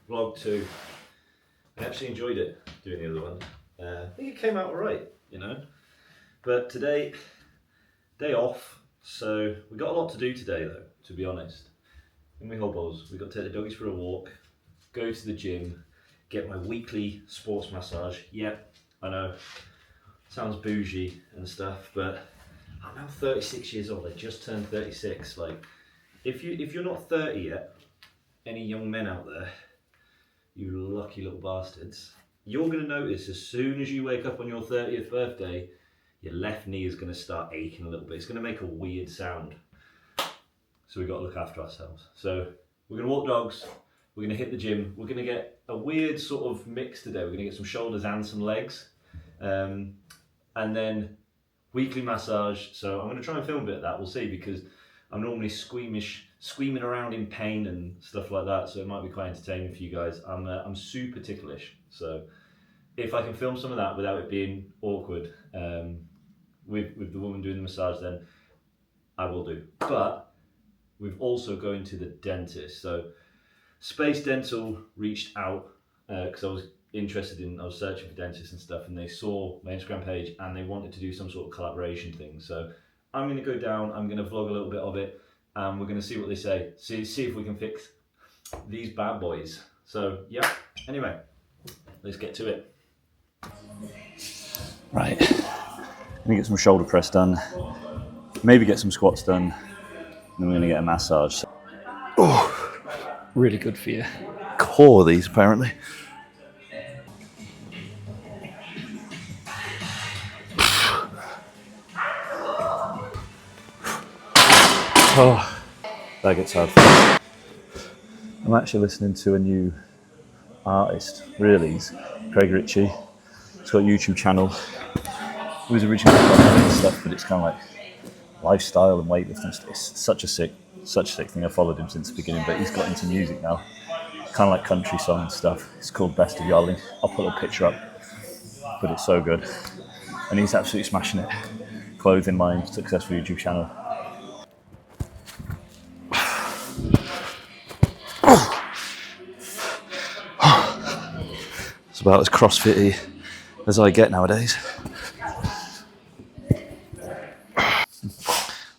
vlog 2. I actually enjoyed it doing the other one. I think it came out alright, you know. But today, day off, so we got a lot to do today though, to be honest. In my hobos, we got to take the doggies for a walk, go to the gym, get my weekly sports massage. Yep, I know, sounds bougie and stuff, but I'm now 36 years old. I just turned 36. Like, if you're not 30 yet, any young men out there, you lucky little bastards, you're going to notice as soon as you wake up on your 30th birthday, your left knee is going to start aching a little bit. It's going to make a weird sound. So we've got to look after ourselves. So we're going to walk dogs, we're going to hit the gym, we're going to get a weird sort of mix today. We're going to get some shoulders and some legs. And then weekly massage. So I'm going to try and film a bit of that, we'll see, because I'm normally screaming around in pain and stuff like that, so it might be quite entertaining for you guys. I'm super ticklish, so if I can film some of that without it being awkward with the woman doing the massage, then I will do. But we've also going to the dentist. So Space Dental reached out because I was searching for dentists and stuff, and they saw my Instagram page and they wanted to do some sort of collaboration thing. So I'm going to go down, I'm going to vlog a little bit of it, and we're going to see what they say. See if we can fix these bad boys. So yeah, anyway, let's get to it. Right, let me get some shoulder press done, maybe get some squats done, and then we're going to get a massage. Oh, really good for you. Core these apparently. Oh, that gets hard. I'm actually listening to a new artist, really. He's Craig Ritchie. He's got a YouTube channel. He was originally and stuff, but it's kind of like lifestyle and weightlifting. It's such a sick thing. I followed him since the beginning, but he's got into music now. Kind of like country song and stuff. It's called Best of Yarling. I'll put a picture up, but it's so good. And he's absolutely smashing it. Clothing line, successful YouTube channel. It's about as crossfitty as I get nowadays.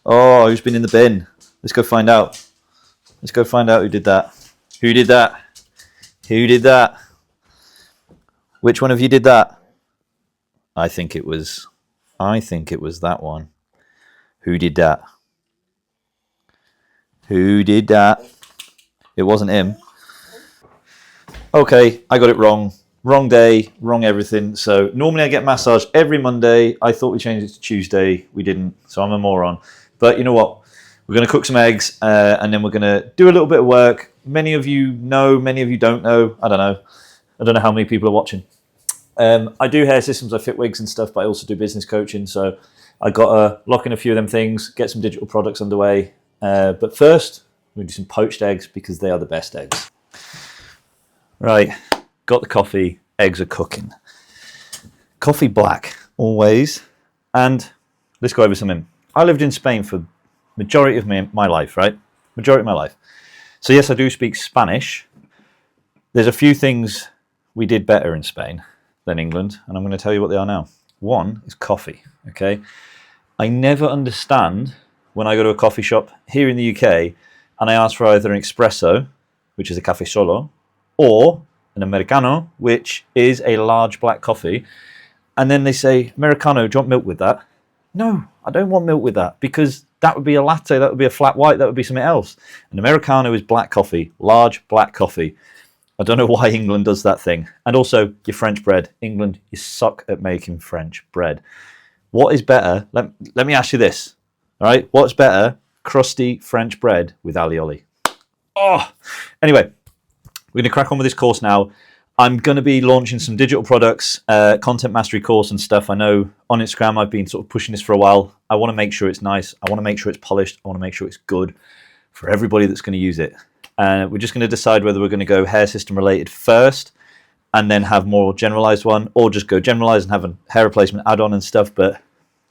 Oh, who's been in the bin? Let's go find out. Let's go find out who did that. Who did that? Who did that? Which one of you did that? I think it was that one. Who did that? Who did that? It wasn't him. Okay, I got it wrong. Wrong day, wrong everything. So normally I get massage every Monday. I thought we changed it to Tuesday. We didn't, so I'm a moron. But you know what? We're going to cook some eggs and then we're going to do a little bit of work. Many of you know, many of you don't know. I don't know. I don't know how many people are watching. I do hair systems, I fit wigs and stuff, but I also do business coaching. So I got to lock in a few of them things, get some digital products underway. But first, we're going to do some poached eggs because they are the best eggs. Right, got the coffee, eggs are cooking. Coffee black, always. And let's go over something. I lived in Spain for majority of my life, right? Majority of my life. So yes, I do speak Spanish. There's a few things we did better in Spain than England, and I'm going to tell you what they are now. One is coffee, okay? I never understand when I go to a coffee shop here in the UK and I ask for either an espresso, which is a café solo, or an Americano, which is a large black coffee. And then they say, Americano, do you want milk with that? No, I don't want milk with that, because that would be a latte, that would be a flat white, that would be something else. An Americano is black coffee, large black coffee. I don't know why England does that thing. And also, your French bread. England, you suck at making French bread. What is better? Let me ask you this. All right, what's better? Crusty French bread with alioli. Oh, anyway. We're going to crack on with this course now. I'm going to be launching some digital products, content mastery course and stuff. I know on Instagram I've been sort of pushing this for a while. I want to make sure it's nice. I want to make sure it's polished. I want to make sure it's good for everybody that's going to use it. We're just going to decide whether we're going to go hair system related first and then have more generalized one, or just go generalized and have a hair replacement add-on and stuff. But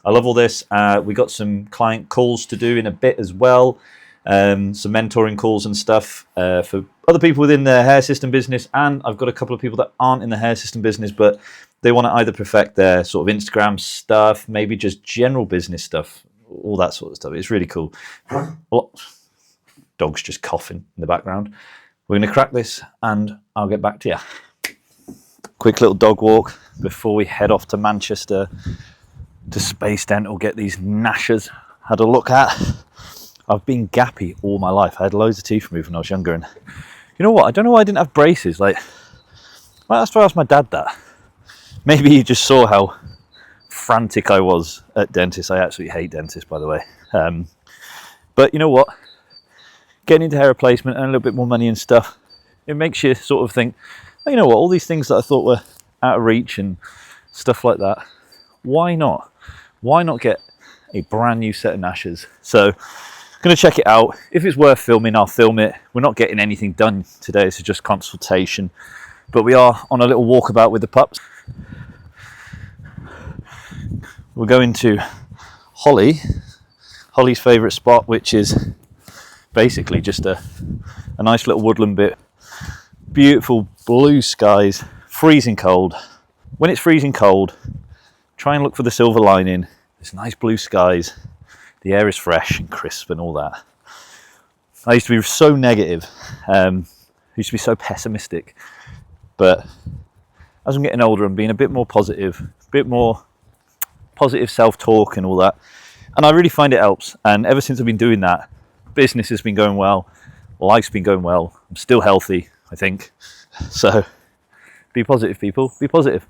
I love all this. We got some client calls to do in a bit as well. Some mentoring calls and stuff for other people within the hair system business, and I've got a couple of people that aren't in the hair system business, but they want to either perfect their sort of Instagram stuff, maybe just general business stuff, all that sort of stuff. It's really cool. Well, dog's just coughing in the background. We're going to crack this and I'll get back to you. Quick little dog walk before we head off to Manchester to Space Dental, get these gnashers had a look at. I've been gappy all my life. I had loads of teeth removed when I was younger, and you know what? I don't know why I didn't have braces. Like, I might have to ask my dad that. Maybe he just saw how frantic I was at dentists. I absolutely hate dentists, by the way. But you know what? Getting into hair replacement and a little bit more money and stuff, it makes you sort of think, oh, you know what? All these things that I thought were out of reach and stuff like that, why not? Why not get a brand new set of gnashers? So I'm going to check it out. If it's worth filming, I'll film it. We're not getting anything done today. This is just consultation. But we are on a little walkabout with the pups. We're going to Holly's favourite spot, which is basically just a nice little woodland bit. Beautiful blue skies, freezing cold. When it's freezing cold, try and look for the silver lining. There's nice blue skies. The air is fresh and crisp and all that. I used to be so negative. I used to be so pessimistic. But as I'm getting older, I'm being a bit more positive self-talk and all that. And I really find it helps. And ever since I've been doing that, business has been going well. Life's been going well. I'm still healthy, I think. So be positive, people. Be positive.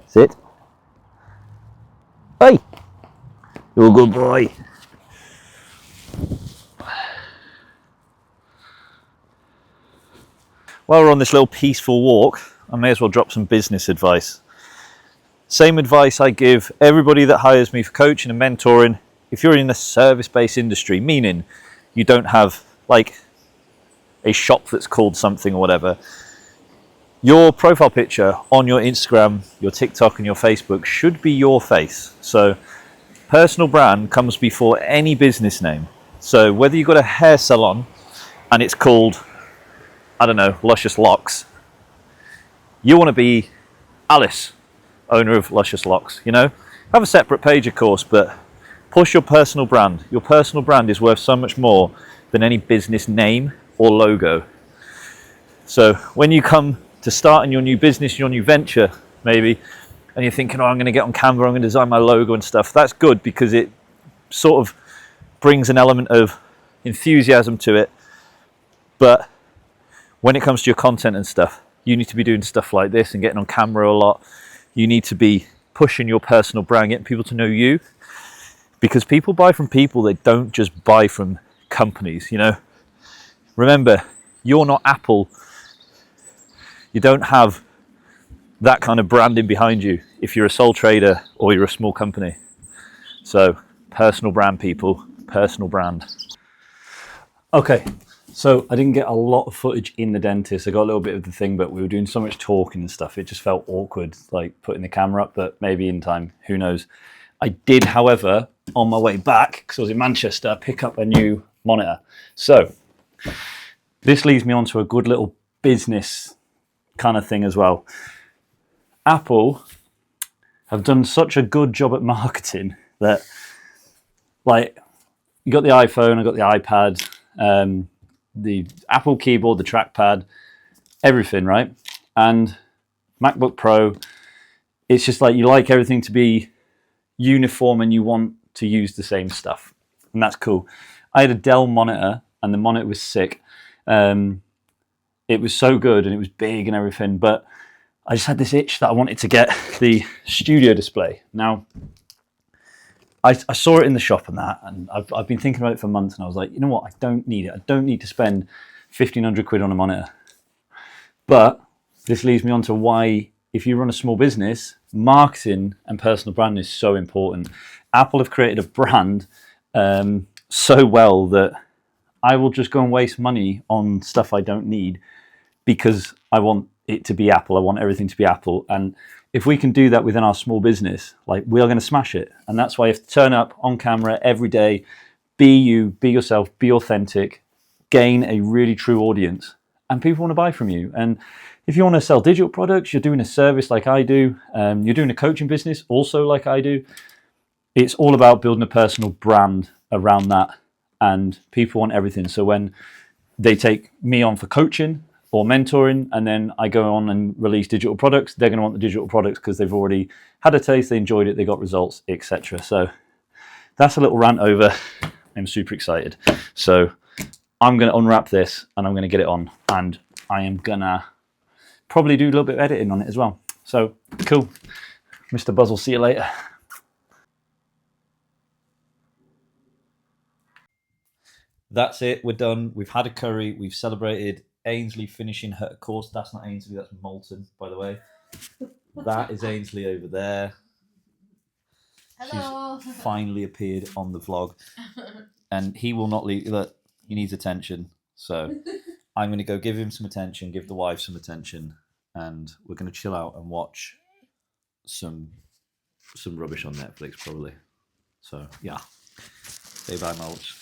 Sit. Hey. You're a good boy. While we're on this little peaceful walk, I may as well drop some business advice. Same advice I give everybody that hires me for coaching and mentoring. If you're in a service-based industry, meaning you don't have like a shop that's called something or whatever, your profile picture on your Instagram, your TikTok and your Facebook should be your face. So personal brand comes before any business name. So whether you've got a hair salon and it's called, I don't know, Luscious Locks, you want to be Alice, owner of Luscious Locks, you know? Have a separate page, of course, but push your personal brand. Your personal brand is worth so much more than any business name or logo. So when you come to starting your new business, your new venture, maybe, and you're thinking, oh, I'm going to get on Canva, I'm going to design my logo and stuff, that's good because it sort of brings an element of enthusiasm to it. But when it comes to your content and stuff, you need to be doing stuff like this and getting on camera a lot. You need to be pushing your personal brand, getting people to know you, because people buy from people. They don't just buy from companies, you know. Remember, you're not Apple. You don't have that kind of branding behind you if you're a sole trader or you're a small company. So personal brand, people, personal brand. Okay, so I didn't get a lot of footage in the dentist. I got a little bit of the thing, but we were doing so much talking and stuff, it just felt awkward, like putting the camera up, but maybe in time, who knows. I did, however, on my way back, because I was in Manchester, pick up a new monitor. So this leads me on to a good little business kind of thing as well. Apple have done such a good job at marketing that, like, you got the iPhone, I got the iPad, the Apple keyboard, the trackpad, everything, right? And MacBook Pro, it's just like you like everything to be uniform and you want to use the same stuff. And that's cool. I had a Dell monitor and the monitor was sick. It was so good and it was big and everything, but I just had this itch that I wanted to get the studio display. Now, I saw it in the shop and that, and I've been thinking about it for months, and I was like, you know what, I don't need it. I don't need to spend 1,500 quid on a monitor. But this leads me on to why, if you run a small business, marketing and personal brand is so important. Apple have created a brand so well that I will just go and waste money on stuff I don't need because I want it to be Apple. I want everything to be Apple. And if we can do that within our small business, like, we are going to smash it. And that's why you have to turn up on camera every day, be you, be yourself, be authentic, gain a really true audience, and people want to buy from you. And if you want to sell digital products, you're doing a service like I do, you're doing a coaching business also like I do, it's all about building a personal brand around that, and people want everything. So when they take me on for coaching or mentoring, and then I go on and release digital products, they're going to want the digital products because they've already had a taste, they enjoyed it, they got results, etc. So that's a little rant over. I'm super excited. So I'm going to unwrap this and I'm going to get it on, and I am going to probably do a little bit of editing on it as well. So cool. Mr. Buzz will see you later. That's it. We're done. We've had a curry. We've celebrated Ainsley finishing her course. That's not Ainsley. That's Moulton, by the way. That is Ainsley over there. Hello. She's finally appeared on the vlog, and he will not leave. Look, he needs attention. So I'm going to go give him some attention, give the wife some attention, and we're going to chill out and watch some rubbish on Netflix probably. So yeah, say bye, Mulch.